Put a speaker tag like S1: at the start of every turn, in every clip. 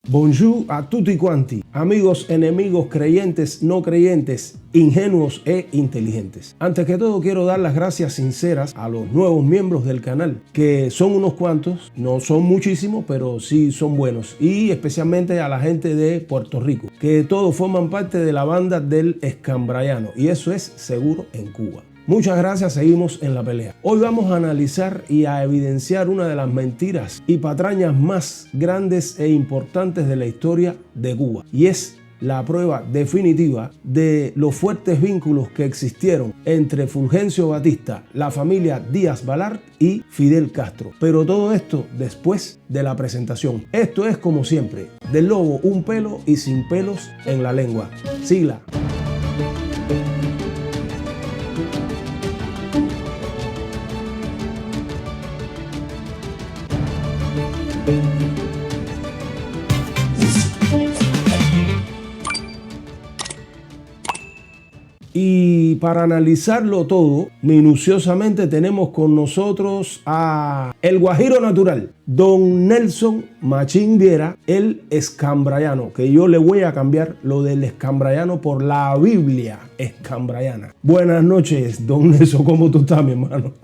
S1: Bonjour a tutti quanti, amigos, enemigos, creyentes, no creyentes, ingenuos e inteligentes. Antes que todo quiero dar las gracias sinceras a los nuevos miembros del canal, que son unos cuantos, no son muchísimos, pero sí son buenos. Y especialmente a la gente de Puerto Rico, que todos forman parte de la banda del Escambrayano, y eso es seguro en Cuba. Muchas gracias, seguimos en la pelea. Hoy vamos a analizar y a evidenciar una de las mentiras y patrañas más grandes e importantes de la historia de Cuba. Y es la prueba definitiva de los fuertes vínculos que existieron entre Fulgencio Batista, la familia Díaz-Balart y Fidel Castro. Pero todo esto después de la presentación. Esto es, como siempre, del lobo un pelo y sin pelos en la lengua. Sigla. Y para analizarlo todo minuciosamente tenemos con nosotros a el guajiro natural, don Nelson Machín Viera, el Escambrayano, que yo le voy a cambiar lo del Escambrayano por la Biblia Escambrayana. Buenas noches, don Nelson, ¿cómo tú estás, mi hermano?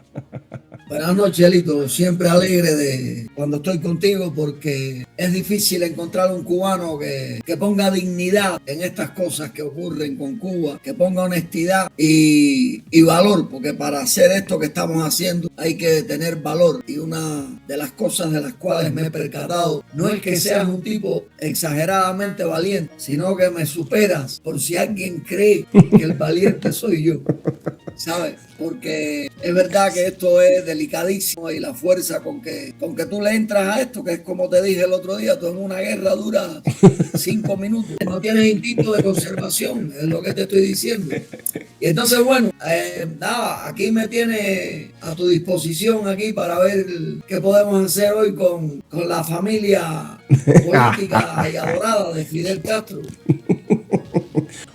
S2: Buenas noches, Elito. Siempre alegre de cuando estoy contigo, porque es difícil encontrar un cubano que ponga dignidad en estas cosas que ocurren con Cuba, que ponga honestidad y valor, porque para hacer esto que estamos haciendo hay que tener valor. Y una de las cosas de las cuales me he percatado no es que seas un tipo exageradamente valiente, sino que me superas por si alguien cree que el valiente soy yo, ¿sabes? Porque es verdad que esto es delicadísimo y la fuerza con que tú le entras a esto, que es como te dije el otro día, tú en una guerra dura 5 minutos, no tienes instinto de conservación, es lo que te estoy diciendo. Y entonces, bueno, nada, aquí me tienes a tu disposición aquí para ver qué podemos hacer hoy con la familia política y adorada de Fidel Castro.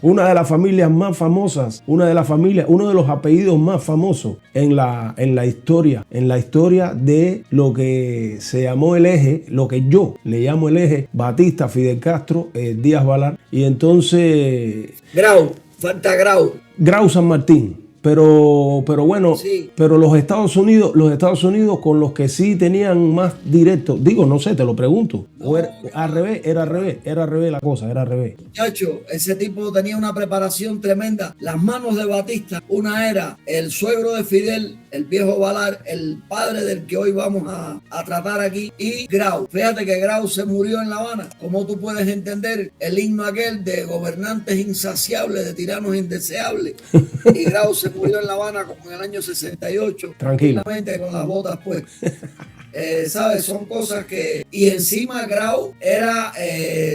S1: Una de las familias más famosas, uno de los apellidos más famosos en la historia de lo que se llamó el eje, lo que yo le llamo el eje Batista, Fidel Castro, Díaz-Balart, y entonces
S2: Falta Grau
S1: San Martín. Pero bueno, sí. Pero los Estados Unidos con los que sí tenían más directo, digo, no sé, te lo pregunto. No, o era al revés la cosa, era al revés.
S2: Muchacho, ese tipo tenía una preparación tremenda. Las manos de Batista, una era el suegro de Fidel, el viejo Balart, el padre del que hoy vamos a tratar aquí, y Grau. Fíjate que Grau se murió en La Habana. ¿Cómo tú puedes entender el himno aquel de gobernantes insaciables, de tiranos indeseables? Y Grau se murió en La Habana como en el año 68. Tranquilamente, con las botas pues. ¿Sabes? Son cosas que... Y encima Grau era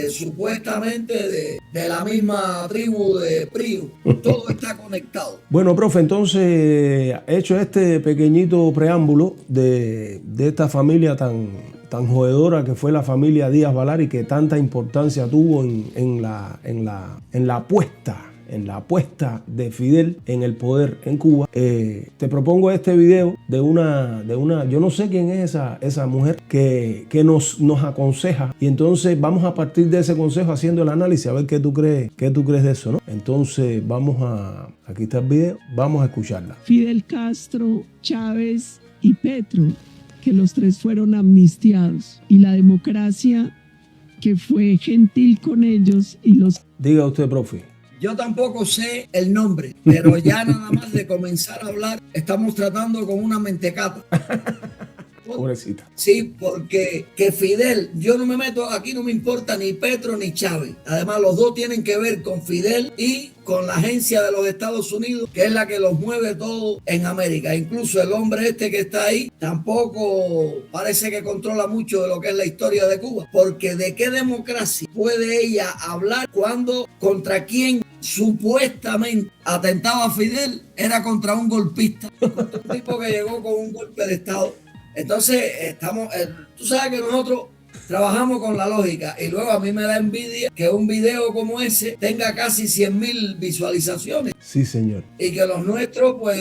S2: supuestamente de la misma tribu de Prío. Todo está conectado.
S1: Bueno, profe, entonces, hecho este pequeñito preámbulo de esta familia tan jodedora que fue la familia Díaz-Balart y que tanta importancia tuvo en la puesta de Fidel en el poder en Cuba, te propongo este video de una yo no sé quién es esa mujer que nos aconseja, y entonces vamos a partir de ese consejo haciendo el análisis a ver qué tú crees de eso, ¿no? Entonces aquí está el video, vamos a escucharla.
S3: Fidel Castro, Chávez y Petro, que los tres fueron amnistiados, y la democracia que fue gentil con ellos y los...
S1: Diga usted, profe.
S2: Yo tampoco sé el nombre, pero ya nada más de comenzar a hablar, estamos tratando con una mentecata.
S1: Pobrecita.
S2: Sí, porque que Fidel, yo no me meto, aquí no me importa ni Petro ni Chávez. Además, los dos tienen que ver con Fidel y con la agencia de los Estados Unidos, que es la que los mueve todo en América. Incluso el hombre este que está ahí tampoco parece que controla mucho de lo que es la historia de Cuba, porque ¿de qué democracia puede ella hablar cuando contra quién supuestamente atentaba Fidel era contra un golpista, contra un tipo que llegó con un golpe de Estado? Entonces, tú sabes que nosotros trabajamos con la lógica y luego a mí me da envidia que un video como ese tenga casi 100.000 visualizaciones.
S1: Sí, señor.
S2: Y que los nuestros pues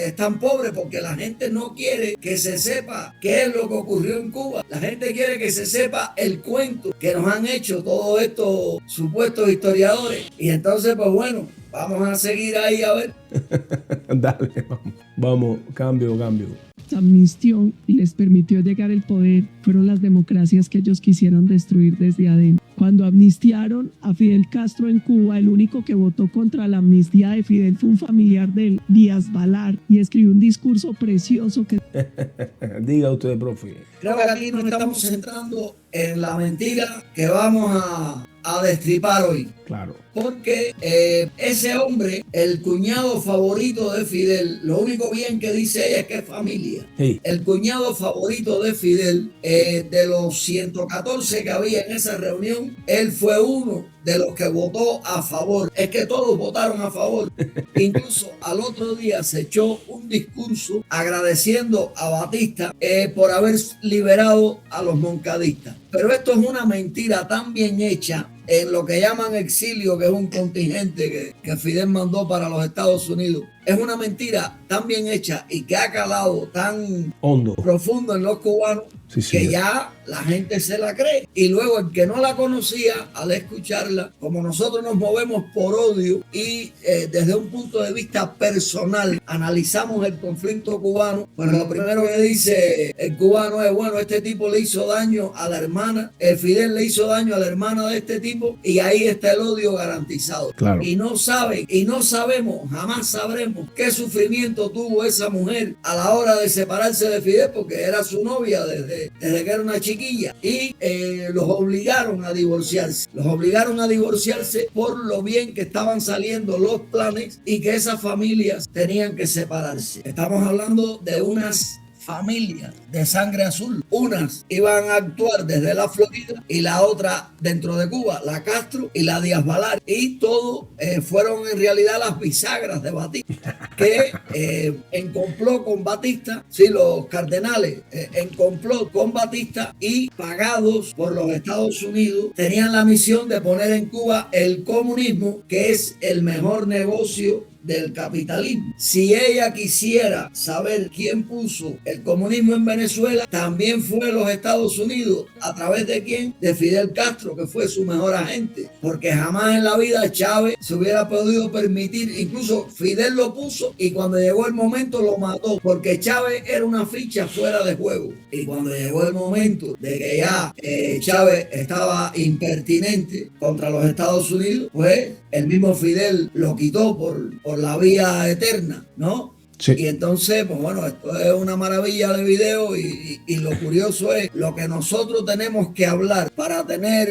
S2: están pobres porque la gente no quiere que se sepa qué es lo que ocurrió en Cuba. La gente quiere que se sepa el cuento que nos han hecho todos estos supuestos historiadores. Y entonces, pues bueno, vamos a seguir ahí a ver.
S1: Dale, vamos, cambio.
S3: Amnistió y les permitió llegar al poder fueron las democracias que ellos quisieron destruir desde adentro. Cuando amnistiaron a Fidel Castro en Cuba, el único que votó contra la amnistía de Fidel fue un familiar de él, Díaz Balar, y escribió un discurso precioso que...
S1: Diga usted, profe.
S2: Creo que aquí nos estamos centrando en la mentira que vamos a destripar hoy.
S1: Claro.
S2: Porque ese hombre, el cuñado favorito de Fidel, lo único bien que dice ella es que es familia.
S1: Sí.
S2: El cuñado favorito de Fidel, de los 114 que había en esa reunión, él fue uno de los que votó a favor. Es que todos votaron a favor. Incluso al otro día se echó un discurso agradeciendo a Batista por haber liberado a los moncadistas. Pero esto es una mentira tan bien hecha en lo que llaman exilio, que es un contingente que Fidel mandó para los Estados Unidos. Es una mentira tan bien hecha y que ha calado tan
S1: hondo,
S2: profundo en los cubanos,
S1: sí,
S2: que ya la gente se la cree. Y luego el que no la conocía, al escucharla, como nosotros nos movemos por odio y desde un punto de vista personal analizamos el conflicto cubano, pues lo primero que dice el cubano es, bueno, este tipo le hizo daño a la hermana, el Fidel le hizo daño a la hermana de este tipo, y ahí está el odio garantizado.
S1: Claro.
S2: Y no saben, y no sabemos, jamás sabremos qué sufrimiento tuvo esa mujer a la hora de separarse de Fidel, porque era su novia desde que era una chiquilla, y los obligaron a divorciarse. Los obligaron a divorciarse por lo bien que estaban saliendo los planes y que esas familias tenían que separarse. Estamos hablando de unas familias de sangre azul. Unas iban a actuar desde la Florida y la otra dentro de Cuba, la Castro y la Díaz Balar. Y todo fueron en realidad las bisagras de Batista, que en complot con Batista, sí, los cardenales en complot con Batista y pagados por los Estados Unidos, tenían la misión de poner en Cuba el comunismo, que es el mejor negocio del capitalismo. Si ella quisiera saber quién puso el comunismo en Venezuela, también fue los Estados Unidos. ¿A través de quién? De Fidel Castro, que fue su mejor agente. Porque jamás en la vida Chávez se hubiera podido permitir, incluso Fidel lo puso y cuando llegó el momento lo mató, porque Chávez era una ficha fuera de juego. Y cuando llegó el momento de que ya Chávez estaba impertinente contra los Estados Unidos, pues el mismo Fidel lo quitó por la vía eterna, ¿no?
S1: Sí.
S2: Y entonces, pues bueno, esto es una maravilla de video y lo curioso es lo que nosotros tenemos que hablar para tener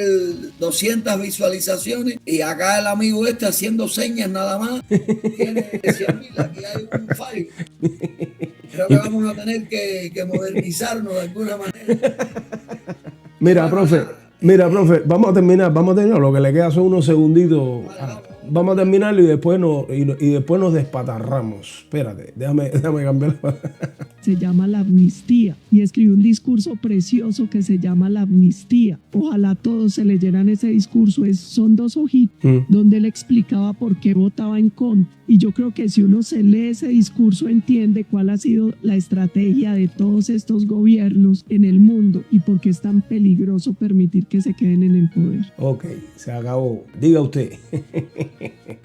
S2: 200 visualizaciones, y acá el amigo este haciendo señas nada más tiene 100.000. Aquí hay un fallo. Creo que vamos a tener que modernizarnos de alguna manera.
S1: Mira, profe, vamos a terminar, lo que le queda son unos segunditos. Vamos a terminarlo y después nos despatarramos. Espérate, déjame cambiar.
S3: Se llama La Amnistía, y escribió un discurso precioso que se llama La Amnistía. Ojalá todos se leyeran ese discurso. Son 2 hojitas donde él explicaba por qué votaba en contra. Y yo creo que si uno se lee ese discurso, entiende cuál ha sido la estrategia de todos estos gobiernos en el mundo y por qué es tan peligroso permitir que se queden en el poder.
S1: Ok, se acabó. Diga usted.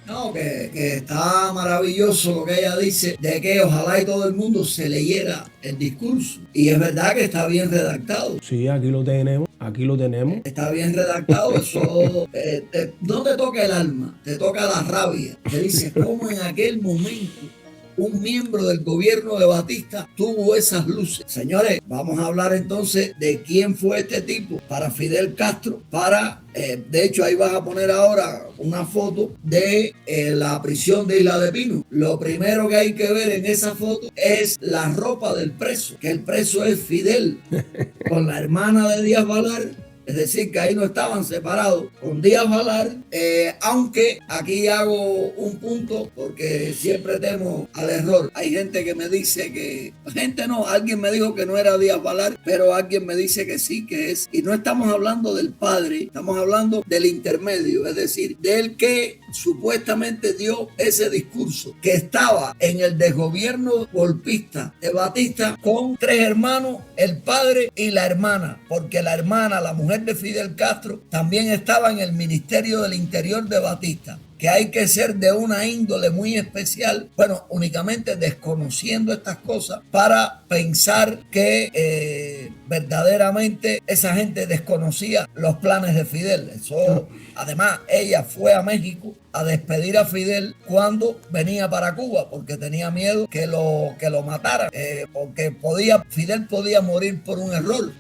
S2: No, que está maravilloso lo que ella dice, de que ojalá y todo el mundo se leyera el discurso. Y es verdad que está bien redactado.
S1: Sí, aquí lo tenemos.
S2: Está bien redactado, eso no te toca el alma, te toca la rabia. Te dice cómo en aquel momento un miembro del gobierno de Batista tuvo esas luces. Señores, vamos a hablar entonces de quién fue este tipo para Fidel Castro, de hecho, ahí vas a poner ahora una foto de la prisión de Isla de Pino. Lo primero que hay que ver en esa foto es la ropa del preso, que el preso es Fidel, con la hermana de Díaz Balar. Es decir, que ahí no estaban separados con Díaz Balar, aunque aquí hago un punto porque siempre temo al error. Hay gente que me dice que, alguien me dijo que no era Díaz Balar, pero alguien me dice que sí, que es. Y no estamos hablando del padre, estamos hablando del intermedio, es decir, del que supuestamente dio ese discurso, que estaba en el desgobierno golpista de Batista con 3 hermanos, el padre y la hermana, porque la hermana, la mujer de Fidel Castro, también estaba en el Ministerio del Interior de Batista, que hay que ser de una índole muy especial, únicamente desconociendo estas cosas para pensar que verdaderamente esa gente desconocía los planes de Fidel. Además, ella fue a México a despedir a Fidel cuando venía para Cuba, porque tenía miedo que lo mataran, porque Fidel podía morir por un error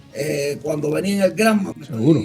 S2: cuando venía en el Granma.
S1: Seguro.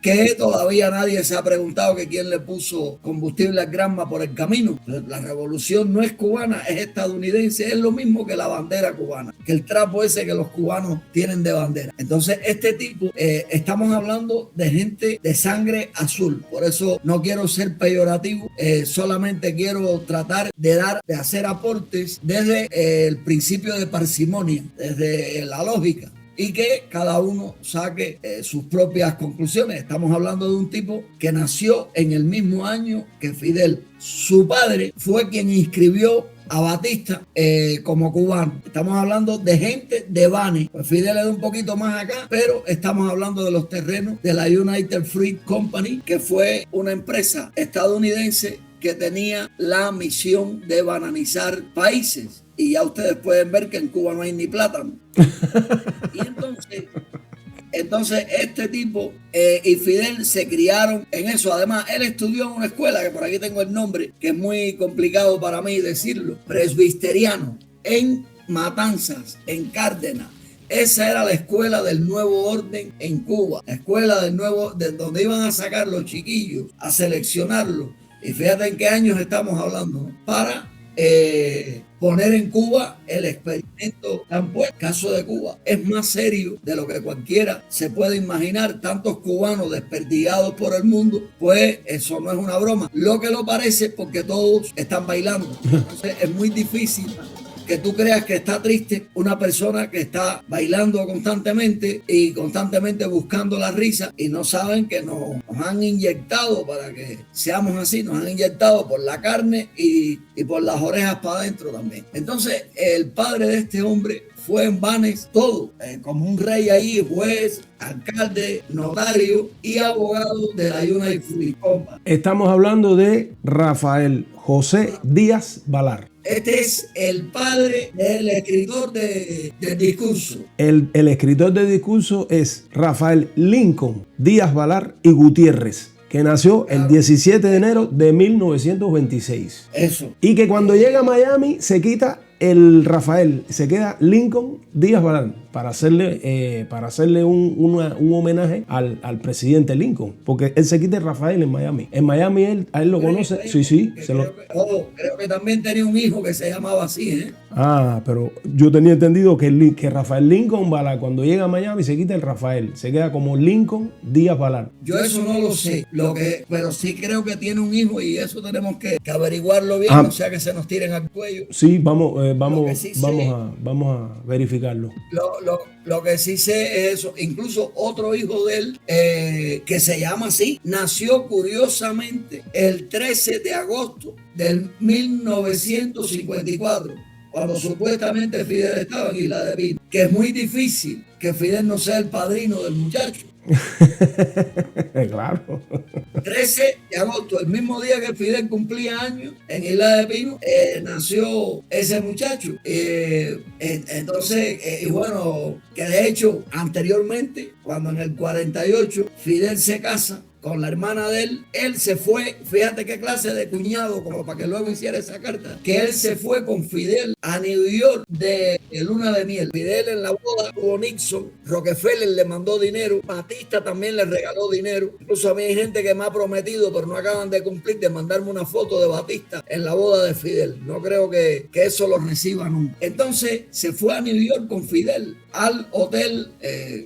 S2: Que todavía nadie se ha preguntado que quién le puso combustible al Granma por el camino. La revolución no es cubana, es estadounidense, es lo mismo que la bandera cubana, que el trapo ese que los cubanos tienen de bandera. Entonces, este tipo, estamos hablando de gente de sangre azul, por eso no quiero ser peyorativo, solamente quiero tratar de hacer aportes desde el principio de parsimonia, desde la lógica, y que cada uno saque sus propias conclusiones. Estamos hablando de un tipo que nació en el mismo año que Fidel. Su padre fue quien inscribió a Batista como cubano. Estamos hablando de gente de Bani. Pues Fidel es un poquito más acá, pero estamos hablando de los terrenos de la United Fruit Company, que fue una empresa estadounidense que tenía la misión de bananizar países. Y ya ustedes pueden ver que en Cuba no hay ni plátano. Y entonces este tipo y Fidel se criaron en eso. Además, él estudió en una escuela, que por aquí tengo el nombre, que es muy complicado para mí decirlo, presbiteriano, en Matanzas, en Cárdenas. Esa era la escuela del nuevo orden en Cuba, la escuela de donde iban a sacar los chiquillos, a seleccionarlos. Y fíjate en qué años estamos hablando, ¿no? Para poner en Cuba el experimento Campo. El caso de Cuba es más serio de lo que cualquiera se puede imaginar. Tantos cubanos desperdigados por el mundo, pues eso no es una broma. Lo que lo parece, porque todos están bailando. Entonces es muy difícil que tú creas que está triste una persona que está bailando constantemente y constantemente buscando la risa, y no saben que nos han inyectado para que seamos así, nos han inyectado por la carne y por las orejas para adentro también. Entonces el padre de este hombre fue en Banes todo, como un rey ahí, juez, alcalde, notario y abogado de la United Fruit Company.
S1: Estamos hablando de Rafael José Díaz Balar.
S2: Este es el padre del escritor del discurso.
S1: El escritor del discurso es Rafael Lincoln Díaz Balar y Gutiérrez, que nació el 17 de enero de 1926.
S2: Eso.
S1: Y que cuando llega a Miami se quita el Rafael, se queda Lincoln Díaz Balar para hacerle un homenaje al presidente Lincoln, porque él se quita el Rafael en Miami. En Miami a él lo conoce. Sí.
S2: Creo que también tenía un hijo que se llamaba así, ¿eh?
S1: Pero yo tenía entendido que Rafael Lincoln Balar, cuando llega a Miami, se quita el Rafael, se queda como Lincoln Díaz Balar.
S2: Yo eso no lo sé, pero sí creo que tiene un hijo, y eso tenemos que averiguarlo bien, no sea que se nos tiren al cuello.
S1: Sí, vamos a verificarlo.
S2: Lo que sí sé es eso. Incluso otro hijo de él, que se llama así, nació curiosamente el 13 de agosto del 1954. Cuando supuestamente Fidel estaba en Isla de Pino, que es muy difícil que Fidel no sea el padrino del muchacho.
S1: Claro.
S2: 13 de agosto, el mismo día que Fidel cumplía años en Isla de Pino, nació ese muchacho. Entonces, que de hecho, anteriormente, cuando en el 48 Fidel se casa con la hermana de él se fue, fíjate qué clase de cuñado, como para que luego hiciera esa carta, que él se fue con Fidel a New York de luna de miel. Fidel en la boda tuvo Nixon, Rockefeller le mandó dinero, Batista también le regaló dinero. Incluso a mí hay gente que me ha prometido, pero no acaban de cumplir, de mandarme una foto de Batista en la boda de Fidel. No creo que eso lo reciba nunca. Entonces se fue a New York con Fidel al hotel,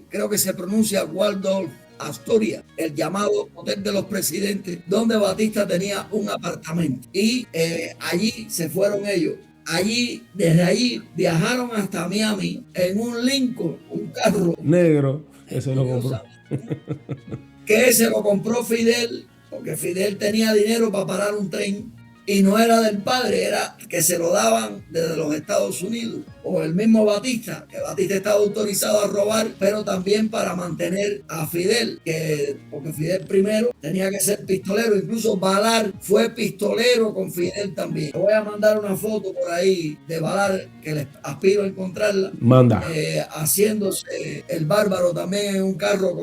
S2: creo que se pronuncia Waldorf Astoria, el llamado Hotel de los Presidentes, donde Batista tenía un apartamento. Y allí se fueron ellos. Desde allí viajaron hasta Miami en un Lincoln, un carro
S1: negro, ese lo compró.
S2: Que se lo compró Fidel, porque Fidel tenía dinero para parar un tren y no era del padre, era que se lo daban desde los Estados Unidos. O el mismo Batista, que Batista estaba autorizado a robar, pero también para mantener a Fidel, porque Fidel primero tenía que ser pistolero. Incluso Balar fue pistolero con Fidel también. Te voy a mandar una foto por ahí de Balar, que les aspiro a encontrarla.
S1: Manda.
S2: Haciéndose el bárbaro también en un carro,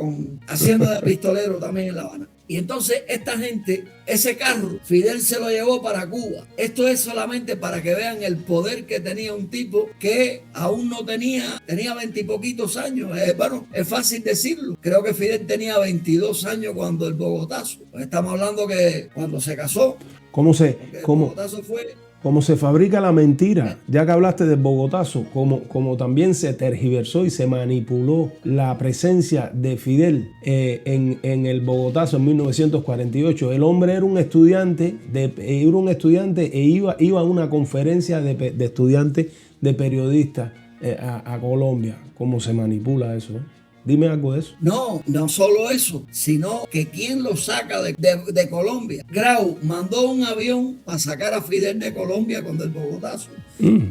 S2: haciendo de pistolero también en La Habana. Y entonces esta gente, ese carro, Fidel se lo llevó para Cuba. Esto es solamente para que vean el poder que tenía un tipo que aún no tenía 20 y poquitos años. Bueno, es fácil decirlo. Creo que Fidel tenía 22 años cuando el Bogotazo. Pues estamos hablando que cuando se casó. El Bogotazo fue...
S1: Como se fabrica la mentira, ya que hablaste del Bogotazo, como también se tergiversó y se manipuló la presencia de Fidel en el Bogotazo en 1948. El hombre era un estudiante e iba a una conferencia de estudiantes, de periodistas a Colombia. ¿Cómo se manipula eso? Dime algo de eso.
S2: No solo eso, sino que ¿quién lo saca de Colombia? Grau mandó un avión para sacar a Fidel de Colombia con el Bogotazo.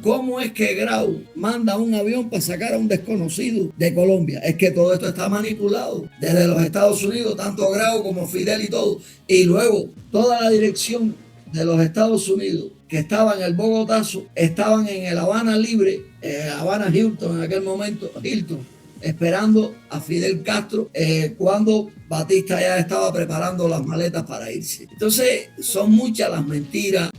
S2: ¿Cómo es que Grau manda un avión para sacar a un desconocido de Colombia? Es que todo esto está manipulado desde los Estados Unidos, tanto Grau como Fidel y todo. Y luego toda la dirección de los Estados Unidos que estaban en el Bogotazo, estaban en el Habana Libre, Habana Hilton en aquel momento, esperando a Fidel Castro cuando Batista ya estaba preparando las maletas para irse. Entonces son muchas las mentiras,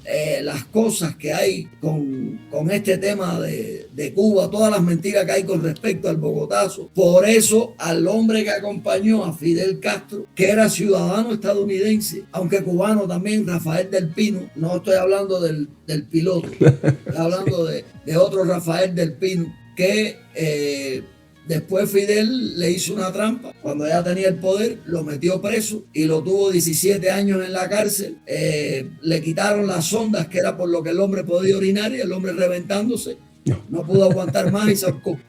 S2: las cosas que hay con este tema de Cuba, todas las mentiras que hay con respecto al Bogotazo. Por eso al hombre que acompañó a Fidel Castro, que era ciudadano estadounidense, aunque cubano también, Rafael del Pino, no estoy hablando del piloto, estoy hablando de otro Rafael del Pino, que después Fidel le hizo una trampa. Cuando ya tenía el poder, lo metió preso y lo tuvo 17 años en la cárcel. Le quitaron las sondas, que era por lo que el hombre podía orinar, y el hombre reventándose no pudo aguantar más y se ahorcó.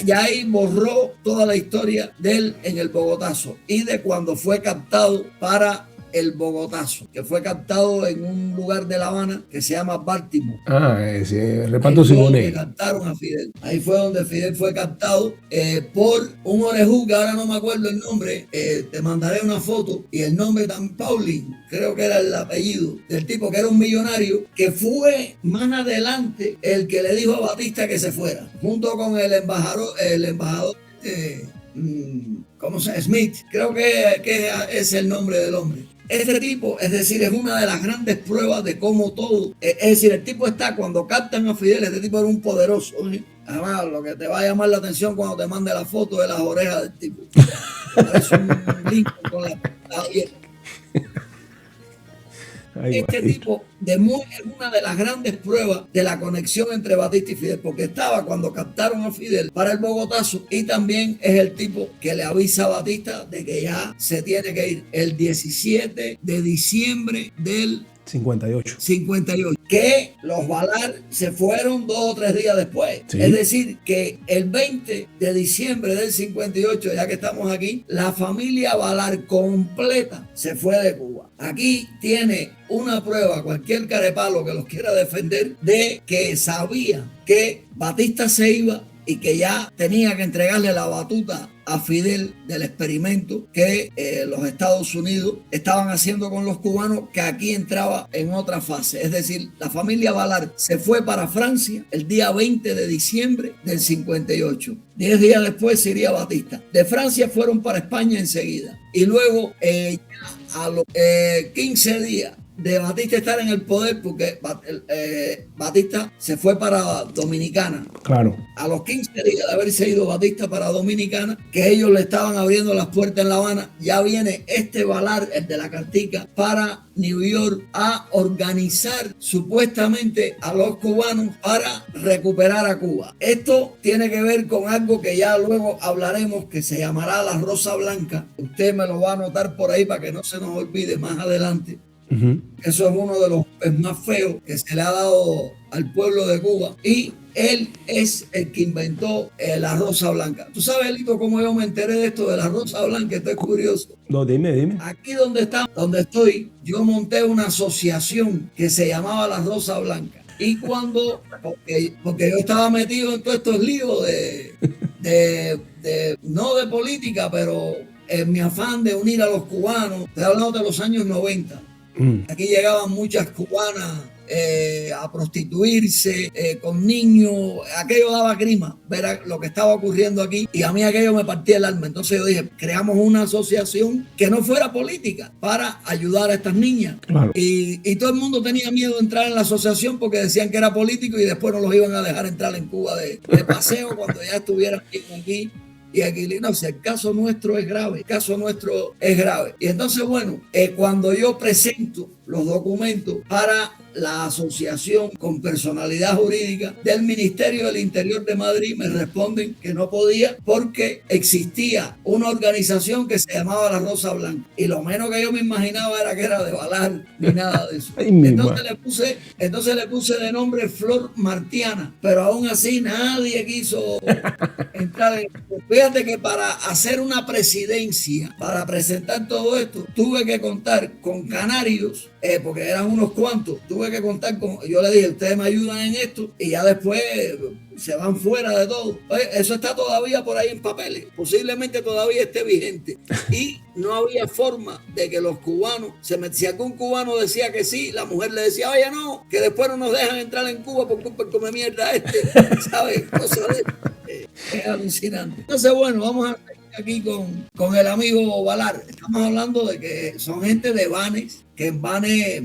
S2: Ya ahí borró toda la historia de él en el Bogotazo y de cuando fue captado para el Bogotazo, que fue captado en un lugar de La Habana que se llama Baltimore.
S1: Sí, reparto Simonet.
S2: Captaron a Fidel. Ahí fue donde Fidel fue captado por un orejú que ahora no me acuerdo el nombre. Te mandaré una foto y el nombre también, Paulin, creo que era el apellido del tipo, que era un millonario, que fue más adelante el que le dijo a Batista que se fuera, junto con el embajador ¿cómo se llama? Smith, creo que es el nombre del hombre. Este tipo, es decir, es una de las grandes pruebas de cómo todo, es decir, el tipo está, cuando captan a Fidel, este tipo era un poderoso. Además, lo que te va a llamar la atención cuando te mande la foto de las orejas del tipo. Es un link con la este tipo es una de las grandes pruebas de la conexión entre Batista y Fidel, porque estaba cuando captaron a Fidel para el Bogotazo, y también es el tipo que le avisa a Batista de que ya se tiene que ir el 17 de diciembre del
S1: 58.
S2: Que los Balar se fueron 2 o 3 días después. Sí. Es decir, que el 20 de diciembre del 58, ya que estamos aquí, la familia Balar completa se fue de Cuba. Aquí tiene una prueba, cualquier carepalo que los quiera defender, de que sabía que Batista se iba y que ya tenía que entregarle la batuta a Fidel del experimento que los Estados Unidos estaban haciendo con los cubanos, que aquí entraba en otra fase. Es decir, la familia Balart se fue para Francia el día 20 de diciembre del 58. 10 días después se iría Batista. De Francia fueron para España enseguida. Y luego, a los 15 días de Batista estar en el poder, porque Batista se fue para Dominicana.
S1: Claro.
S2: A los 15 días de haberse ido Batista para Dominicana, que ellos le estaban abriendo las puertas en La Habana, ya viene este Balart, el de la cartica, para New York a organizar supuestamente a los cubanos para recuperar a Cuba. Esto tiene que ver con algo que ya luego hablaremos, que se llamará la Rosa Blanca. Usted me lo va a anotar por ahí para que no se nos olvide más adelante. Eso es uno de los más feos que se le ha dado al pueblo de Cuba, y él es el que inventó la Rosa Blanca. ¿Tú sabes, Lito, cómo yo me enteré de esto de la Rosa Blanca? Esto es curioso.
S1: No, dime.
S2: Aquí donde estoy, yo monté una asociación que se llamaba la Rosa Blanca. Y cuando, porque yo estaba metido en todos estos líos no de política, pero en mi afán de unir a los cubanos, estoy hablando de los años 90. Aquí llegaban muchas cubanas a prostituirse con niños. Aquello daba grima ver lo que estaba ocurriendo aquí, y a mí aquello me partía el alma. Entonces yo dije, creamos una asociación que no fuera política para ayudar a estas niñas. Claro. Y todo el mundo tenía miedo de entrar en la asociación porque decían que era político y después no los iban a dejar entrar en Cuba de paseo cuando ya estuvieran aquí. Y aquí, no, si el caso nuestro es grave, Y entonces, bueno, cuando yo presento los documentos para la asociación con personalidad jurídica del Ministerio del Interior de Madrid, me responden que no podía porque existía una organización que se llamaba la Rosa Blanca, y lo menos que yo me imaginaba era que era de Balart ni nada de eso. Entonces le puse de nombre Flor Martiana, pero aún así nadie quiso entrar en... Fíjate que para hacer una presidencia, para presentar todo esto, tuve que contar con canarios, porque eran unos cuantos. Tuve que contar con... Yo le dije, ustedes me ayudan en esto, y ya después se van fuera de todo. Eso está todavía por ahí en papeles. Posiblemente todavía esté vigente. Y no había forma de que los cubanos... Si algún cubano decía que sí, la mujer le decía, oye, no, que después no nos dejan entrar en Cuba por culpa de comer mierda ¿sabes? Cosas de... Es alucinante. Entonces, bueno, vamos a seguir aquí con el amigo Balart. Estamos hablando de que son gente de Banes, que en Banes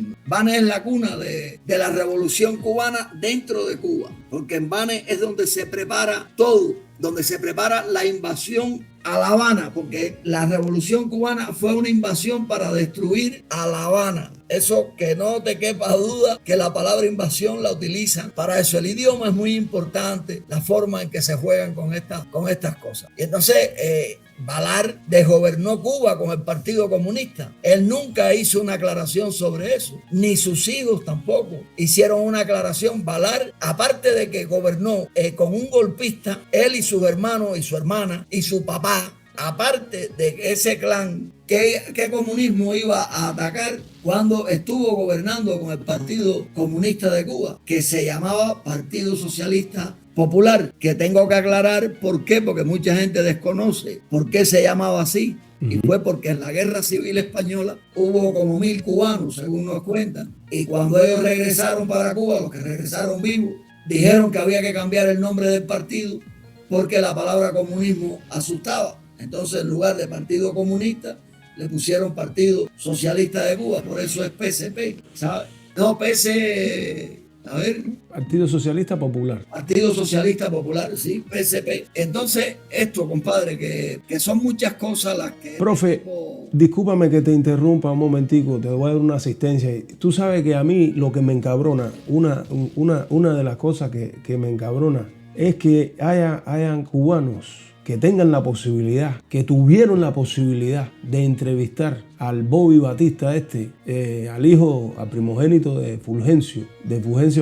S2: es la cuna de la revolución cubana dentro de Cuba, porque en Banes es donde se prepara todo, donde se prepara la invasión a La Habana, porque la revolución cubana fue una invasión para destruir a La Habana. Eso que no te quepa duda que la palabra invasión la utilizan para eso. El idioma es muy importante, la forma en que se juegan con estas cosas. Y entonces Balart desgobernó Cuba con el Partido Comunista. Él nunca hizo una aclaración sobre eso, ni sus hijos tampoco hicieron una aclaración. Balart, aparte de que gobernó con un golpista, él y sus hermanos y su hermana y su papá, aparte de ese clan, ¿qué comunismo iba a atacar cuando estuvo gobernando con el Partido Comunista de Cuba, que se llamaba Partido Socialista Popular? Que tengo que aclarar por qué, porque mucha gente desconoce por qué se llamaba así. Y fue porque en la Guerra Civil Española hubo como 1000 cubanos, según nos cuentan. Y cuando ellos regresaron para Cuba, los que regresaron vivos, dijeron que había que cambiar el nombre del partido porque la palabra comunismo asustaba. Entonces, en lugar de Partido Comunista, le pusieron Partido Socialista de Cuba. Por eso es PSP, ¿sabes? No, a ver.
S1: Partido Socialista Popular.
S2: Partido Socialista Popular, sí, PSP. Entonces, esto, compadre, que son muchas cosas las que...
S1: Profe, discúlpame que te interrumpa un momentico, te voy a dar una asistencia. Tú sabes que a mí lo que me encabrona, una de las cosas que me encabrona es que hayan cubanos que tengan la posibilidad, que tuvieron la posibilidad de entrevistar al Bobby Batista al primogénito de Fulgencio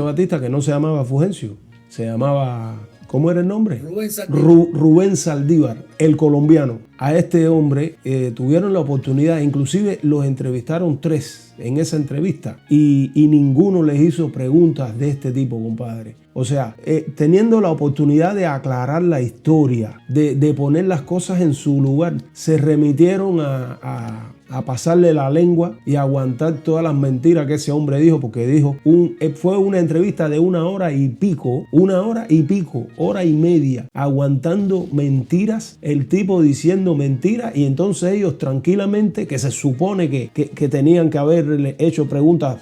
S1: Batista, que no se llamaba Fulgencio, se llamaba ¿Cómo era el nombre?
S2: Rubén Saldívar.
S1: Rubén Saldívar, el colombiano. A este hombre tuvieron la oportunidad, inclusive los entrevistaron 3 en esa entrevista y ninguno les hizo preguntas de este tipo, compadre. O sea, teniendo la oportunidad de aclarar la historia, de poner las cosas en su lugar, se remitieron a pasarle la lengua y aguantar todas las mentiras que ese hombre dijo, porque fue una entrevista de 1 hora y pico, hora y media, aguantando mentiras, el tipo diciendo mentiras, y entonces ellos tranquilamente, que se supone que tenían que haberle hecho preguntas,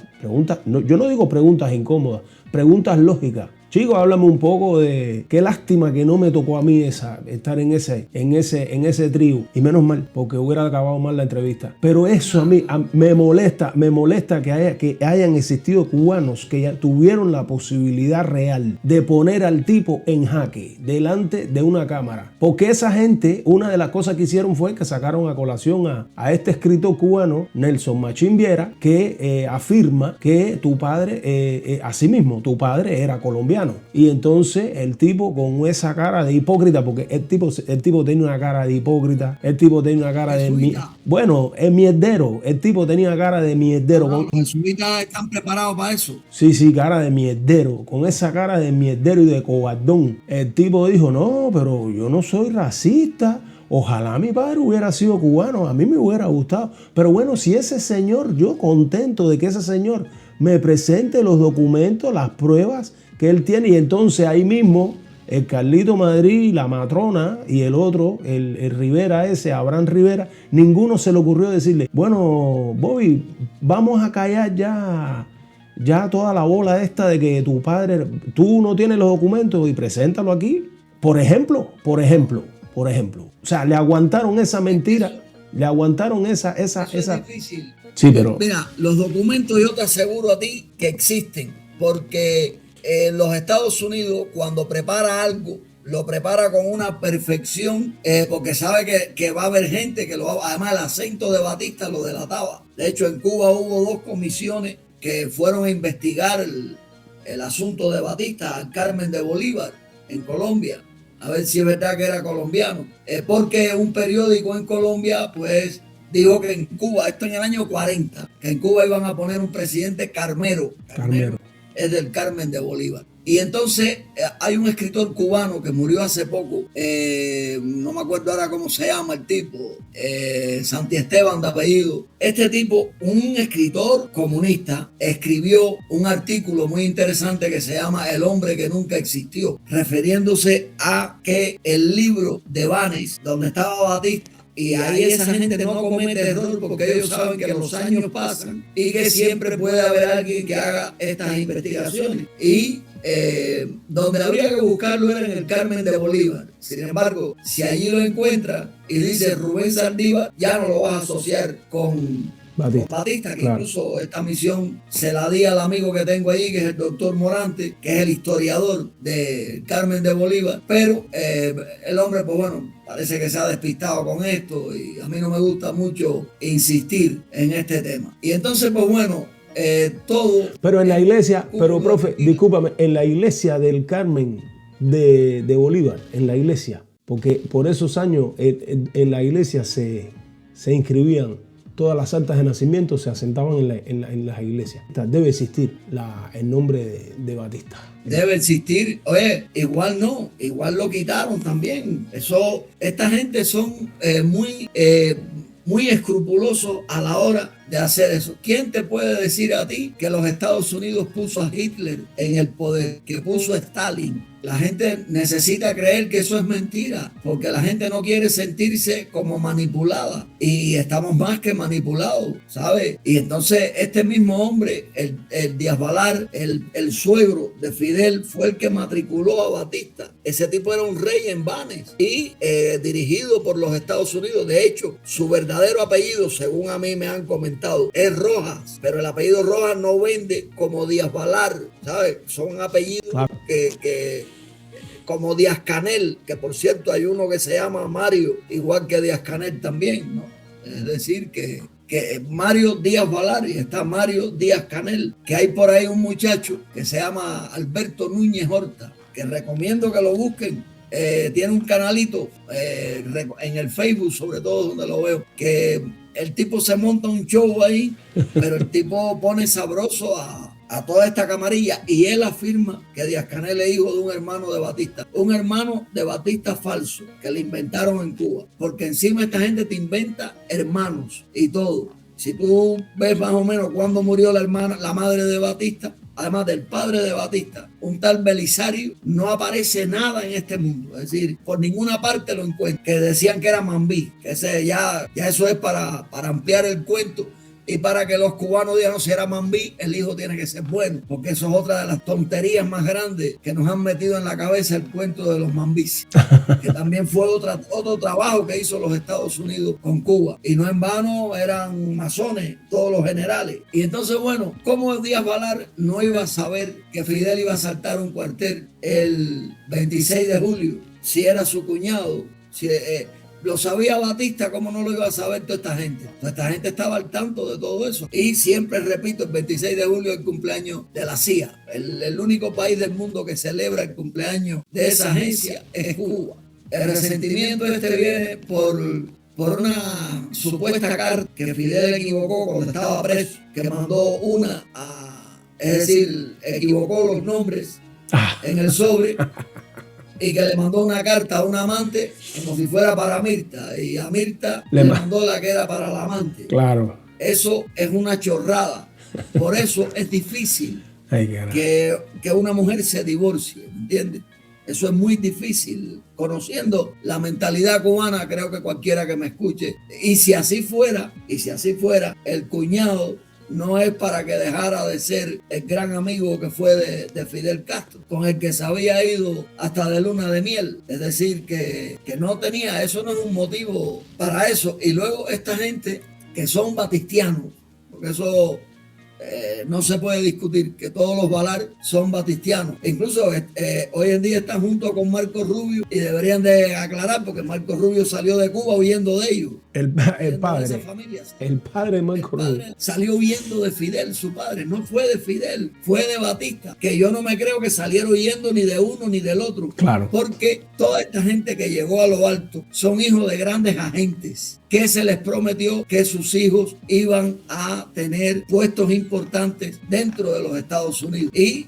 S1: no, yo no digo preguntas incómodas, preguntas lógicas. Chicos, háblame un poco de qué lástima que no me tocó a mí estar en ese trío. Y menos mal, porque hubiera acabado mal la entrevista. Pero eso a mí me molesta que hayan existido cubanos que ya tuvieron la posibilidad real de poner al tipo en jaque delante de una cámara. Porque esa gente, una de las cosas que hicieron fue que sacaron a colación a este escritor cubano, Nelson Machín Viera, que afirma que tu padre, asimismo, tu padre era colombiano. Y entonces el tipo con esa cara de hipócrita, porque el tipo tenía una cara de hipócrita, el tipo tenía una cara de... Bueno, es mierdero, el tipo tenía cara de mierdero.
S2: Los jesuitas están preparados para eso.
S1: Sí, cara de mierdero, con esa cara de mierdero y de cobardón. El tipo dijo, no, pero yo no soy racista. Ojalá mi padre hubiera sido cubano, a mí me hubiera gustado. Pero bueno, si ese señor, yo contento de que ese señor me presente los documentos, las pruebas que él tiene. Y entonces ahí mismo el Carlito Madrid, la matrona y el otro, el Rivera ese, Abraham Rivera, ninguno se le ocurrió decirle, bueno, Bobby, vamos a callar ya toda la bola esta de que tu padre, tú no tienes los documentos y preséntalo aquí. Por ejemplo. O sea, le aguantaron esa mentira, le aguantaron esa.
S2: Es difícil.
S1: Sí, pero...
S2: Mira, los documentos yo te aseguro a ti que existen, porque los Estados Unidos, cuando prepara algo, lo prepara con una perfección, porque sabe que va a haber gente que lo va. Además, el acento de Batista lo delataba. De hecho, en Cuba hubo 2 comisiones que fueron a investigar el asunto de Batista, al Carmen de Bolívar, en Colombia, a ver si es verdad que era colombiano. Porque un periódico en Colombia, pues, dijo que en Cuba, esto en el año 40, que en Cuba iban a poner un presidente Carmero. Es del Carmen de Bolívar. Y entonces hay un escritor cubano que murió hace poco, no me acuerdo ahora cómo se llama el tipo, Santi Esteban de apellido. Este tipo, un escritor comunista, escribió un artículo muy interesante que se llama El hombre que nunca existió, refiriéndose a que el libro de Banes, donde estaba Batista, y ahí esa gente no comete error porque ellos saben que los años pasan y que siempre puede haber alguien que haga estas investigaciones. Y donde habría que buscarlo era en el Carmen de Bolívar. Sin embargo, si allí lo encuentra y dice Rubén Saldívar, ya no lo vas a asociar con Batista, que claro. Incluso esta misión se la di al amigo que tengo ahí, que es el doctor Morante, que es el historiador de Carmen de Bolívar. Pero el hombre, pues bueno, parece que se ha despistado con esto y a mí no me gusta mucho insistir en este tema. Y entonces, pues bueno, todo... Pero
S1: en la iglesia, pero profe, discúlpame, en la iglesia del Carmen de Bolívar, en la iglesia, porque por esos años en la iglesia se inscribían todas las actas de nacimiento, se asentaban en las iglesias. Debe existir el nombre de Batista.
S2: Debe existir. Oye, igual no, igual lo quitaron también. Esta gente son muy escrupulosos a la hora de hacer eso. ¿Quién te puede decir a ti que los Estados Unidos puso a Hitler en el poder, que puso a Stalin? La gente necesita creer que eso es mentira, porque la gente no quiere sentirse como manipulada y estamos más que manipulados, ¿sabes? Y entonces este mismo hombre, el Díaz Balar, el suegro de Fidel, fue el que matriculó a Batista. Ese tipo era un rey en Banes y dirigido por los Estados Unidos. De hecho, su verdadero apellido, según a mí me han comentado, es Rojas, pero el apellido Rojas no vende como Díaz Balar, ¿sabes? Son apellidos claro. que como Díaz Canel, que por cierto hay uno que se llama Mario, igual que Díaz Canel también, ¿no? Es decir, que Mario Díaz Balar y está Mario Díaz Canel, que hay por ahí un muchacho que se llama Alberto Núñez Horta, que recomiendo que lo busquen. Tiene un canalito en el Facebook, sobre todo, donde lo veo, que el tipo se monta un show ahí, pero el tipo pone sabroso a toda esta camarilla, y él afirma que Díaz-Canel es hijo de un hermano de Batista falso que le inventaron en Cuba, porque encima esta gente te inventa hermanos y todo. Si tú ves más o menos cuándo murió la madre de Batista, además del padre de Batista, un tal Belisario, no aparece nada en este mundo. Es decir, por ninguna parte lo encuentro. Que decían que era Mambí, que ya eso es para ampliar el cuento y para que los cubanos digan, no, si era Mambí, el hijo tiene que ser bueno, porque eso es otra de las tonterías más grandes que nos han metido en la cabeza, el cuento de los Mambís, que también fue otro trabajo que hizo los Estados Unidos con Cuba, y no en vano eran masones todos los generales. Y entonces, bueno, ¿cómo Díaz Balart no iba a saber que Fidel iba a saltar un cuartel el 26 de julio si era su cuñado? Lo sabía Batista, ¿cómo no lo iba a saber toda esta gente? Toda esta gente estaba al tanto de todo eso. Y siempre repito, el 26 de julio es el cumpleaños de la CIA. El único país del mundo que celebra el cumpleaños de esa agencia es Cuba. El resentimiento viene por una supuesta carta que Fidel equivocó cuando estaba preso, que mandó es decir, equivocó los nombres en el sobre, y que le mandó una carta a un amante como si fuera para Mirta, y a Mirta le mandó la que era para la amante.
S1: Claro.
S2: Eso es una chorrada. Por eso es difícil que una mujer se divorcie, ¿entiendes? Eso es muy difícil. Conociendo la mentalidad cubana, creo que cualquiera que me escuche, y si así fuera, el cuñado no es para que dejara de ser el gran amigo que fue de Fidel Castro, con el que se había ido hasta de luna de miel. Es decir, que no tenía, eso no es un motivo para eso. Y luego esta gente que son batistianos, porque eso no se puede discutir, que todos los Balart son batistianos. Incluso hoy en día están junto con Marco Rubio, y deberían de aclarar, porque Marco Rubio salió de Cuba huyendo de ellos. El padre de Marco Rubio salió huyendo de Fidel, su padre. No fue de Fidel, fue de Batista, que yo no me creo que saliera huyendo ni de uno ni del otro. Claro. Porque toda esta gente que llegó a lo alto son hijos de grandes agentes, que se les prometió que sus hijos iban a tener puestos importantes dentro de los Estados Unidos. Y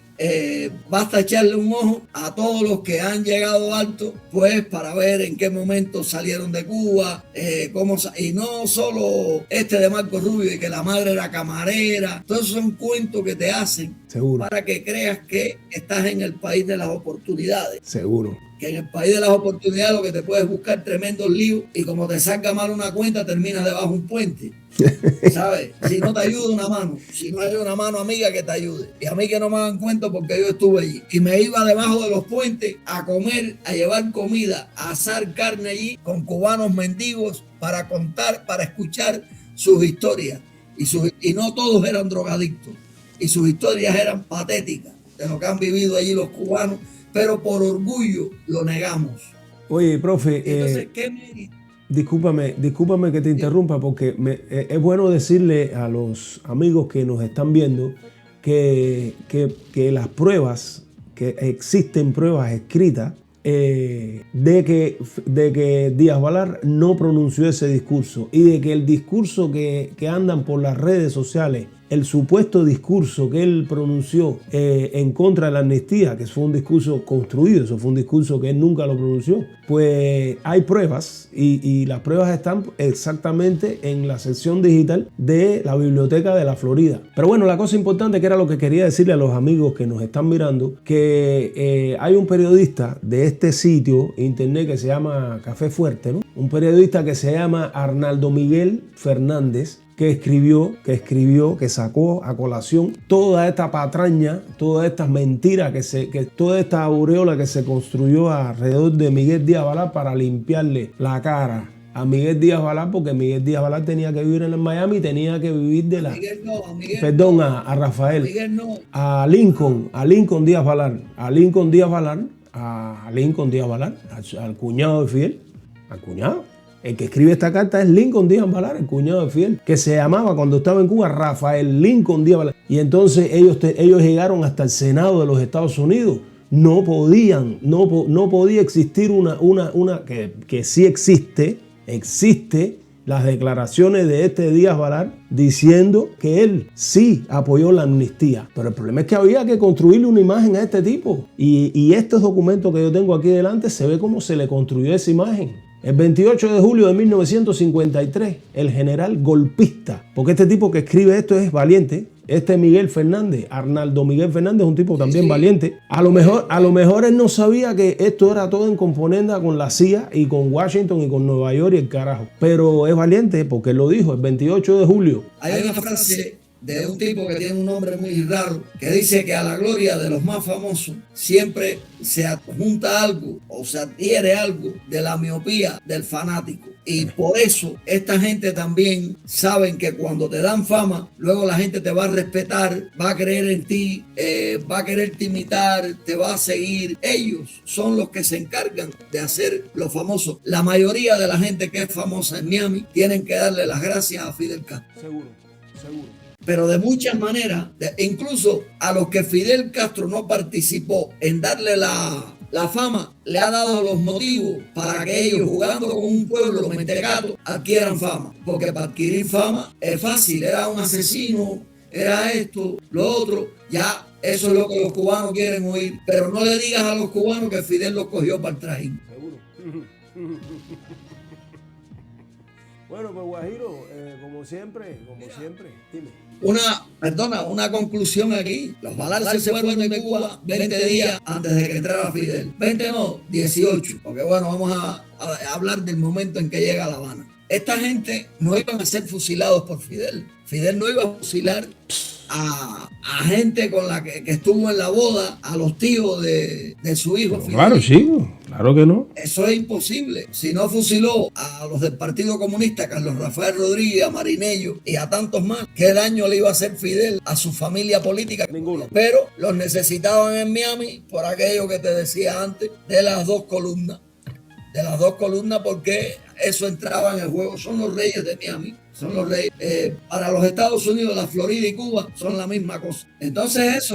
S2: basta echarle un ojo a todos los que han llegado alto, pues para ver en qué momento salieron de Cuba, y no solo de Marco Rubio y que la madre era camarera. Todos son cuentos que te hacen. Seguro. Para que creas que estás en el país de las oportunidades. Seguro. Que en el país de las oportunidades lo que te puedes buscar tremendos líos, y como te salga mal una cuenta terminas debajo de un puente. ¿Sabes? Si no te ayuda una mano, si no hay una mano amiga que te ayude. Y a mí que no me hagan cuenta, porque yo estuve allí y me iba debajo de los puentes a comer, a llevar comida, a asar carne allí con cubanos mendigos para contar, para escuchar sus historias. Y no todos eran drogadictos, y sus historias eran patéticas de lo que han vivido allí los cubanos, pero por orgullo lo negamos.
S1: Oye, profe, entonces, discúlpame que te interrumpa, porque es bueno decirle a los amigos que nos están viendo que las pruebas, que existen pruebas escritas de que Díaz Balart no pronunció ese discurso, y de que el discurso que andan por las redes sociales, el supuesto discurso que él pronunció en contra de la amnistía, que fue un discurso construido, eso fue un discurso que él nunca lo pronunció, pues hay pruebas, y las pruebas están exactamente en la sección digital de la Biblioteca de la Florida. Pero bueno, la cosa importante, que era lo que quería decirle a los amigos que nos están mirando, que hay un periodista de este sitio internet que se llama Café Fuerte, ¿no? Un periodista que se llama Arnaldo Miguel Fernández, que sacó a colación toda esta patraña, todas estas mentiras, toda esta aureola que se construyó alrededor de Miguel Díaz Balart para limpiarle la cara a Miguel Díaz Balart, porque Miguel Díaz Balart tenía que vivir en Miami, tenía que vivir de la... A Rafael. A Lincoln Díaz Balart, al cuñado de Fidel, al cuñado. El que escribe esta carta es Lincoln Díaz Balart, el cuñado de Fidel, que se llamaba cuando estaba en Cuba Rafael Lincoln Díaz Balart. Y entonces ellos llegaron hasta el Senado de los Estados Unidos, no podía existir que sí existe las declaraciones de este Díaz Balart diciendo que él sí apoyó la amnistía. Pero el problema es que había que construirle una imagen a este tipo. Y estos documentos que yo tengo aquí delante se ve cómo se le construyó esa imagen. El 28 de julio de 1953, el general golpista, porque este tipo que escribe esto es valiente, Miguel Fernández, Arnaldo Miguel Fernández, es un tipo también valiente. A lo mejor él no sabía que esto era todo en componenda con la CIA y con Washington y con Nueva York y el carajo. Pero es valiente porque él lo dijo el 28 de julio.
S2: Hay una frase de un tipo que tiene un nombre muy raro, que dice que a la gloria de los más famosos siempre se adjunta algo o se adhiere algo de la miopía del fanático. Y por eso esta gente también saben que cuando te dan fama, luego la gente te va a respetar, va a creer en ti, va a quererte imitar, te va a seguir. Ellos son los que se encargan de hacer los famosos. La mayoría de la gente que es famosa en Miami tienen que darle las gracias a Fidel Castro.
S1: Seguro.
S2: Pero de muchas maneras, incluso a los que Fidel Castro no participó en darle la fama, le ha dado los motivos para que ellos, jugando con un pueblo, los mentecatos, adquieran fama. Porque para adquirir fama es fácil, era un asesino, era esto, lo otro, ya eso es lo que los cubanos quieren oír. Pero no le digas a los cubanos que Fidel los cogió para el trajín.
S1: Seguro. Bueno, pues Guajiro, como siempre, dime.
S2: Una conclusión aquí. Los Balart se fueron de Cuba 20 días antes de que entrara Fidel. 20 no, 18. Porque bueno, vamos a hablar del momento en que llega a La Habana. Esta gente no iban a ser fusilados por Fidel. Fidel no iba a fusilar a gente con la que estuvo en la boda, a los tíos de su hijo Fidel.
S1: Claro, sí, claro que no.
S2: Eso es imposible. Si no fusiló a los del Partido Comunista, Carlos Rafael Rodríguez, a Marinello y a tantos más, ¿qué daño le iba a hacer Fidel a su familia política?
S1: Ninguno.
S2: Pero los necesitaban en Miami por aquello que te decía antes de las dos columnas. De las dos columnas, porque eso entraba en el juego. Son los reyes de Miami. Son los reyes. Para los Estados Unidos, la Florida y Cuba son la misma cosa. Entonces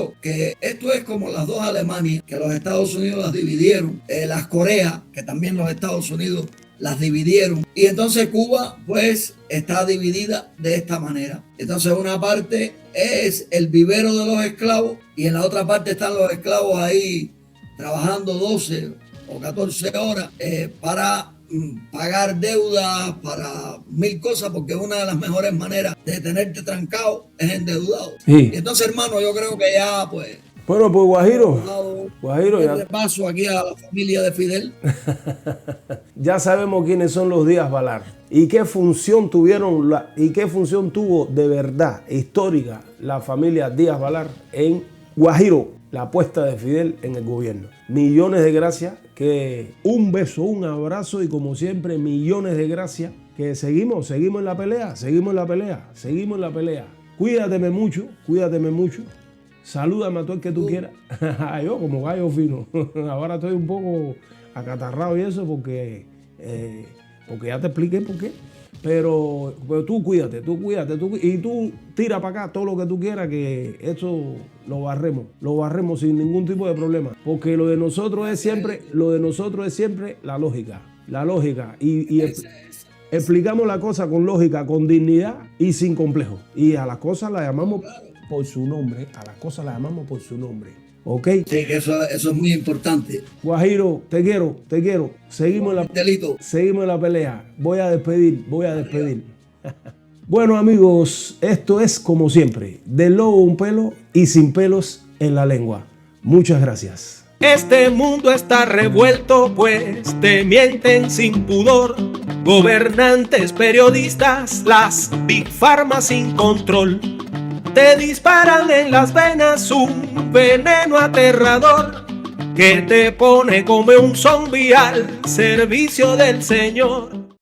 S2: esto es como las dos Alemanias, que los Estados Unidos las dividieron. Las Coreas, que también los Estados Unidos las dividieron. Y entonces Cuba, pues, está dividida de esta manera. Entonces una parte es el vivero de los esclavos y en la otra parte están los esclavos ahí trabajando 12 o 14 horas para pagar deudas, para mil cosas, porque una de las mejores maneras de tenerte trancado es endeudado.
S1: Sí.
S2: Y entonces, hermano, yo creo que ya, pues...
S1: Bueno, pues Guajiro,
S2: ya paso aquí a la familia de Fidel.
S1: Ya sabemos quiénes son los Díaz Balart y qué función tuvo de verdad histórica la familia Díaz Balart en Guajiro, la puesta de Fidel en el gobierno. Millones de gracias, que un beso, un abrazo y como siempre millones de gracias, que seguimos en la pelea. Cuídateme mucho. Salúdame a todo el que tú quieras. Yo como gallo fino. Ahora estoy un poco acatarrado y eso porque ya te expliqué por qué. Pero tú cuídate. Y tú tira para acá todo lo que tú quieras, que esto lo barremos sin ningún tipo de problema. Porque lo de nosotros es siempre la lógica. Y explicamos la cosa con lógica, con dignidad y sin complejo. Y a las cosas las llamamos por su nombre. ¿Ok?
S2: Sí, que eso es muy importante.
S1: Guajiro, te quiero. Seguimos en la pelea. Voy a despedir. Bueno, amigos, esto es como siempre, del lobo un pelo y sin pelos en la lengua. Muchas gracias.
S4: Este mundo está revuelto, pues te mienten sin pudor. Gobernantes, periodistas, las Big Pharma sin control. Te disparan en las venas un veneno aterrador que te pone como un zombie al servicio del Señor.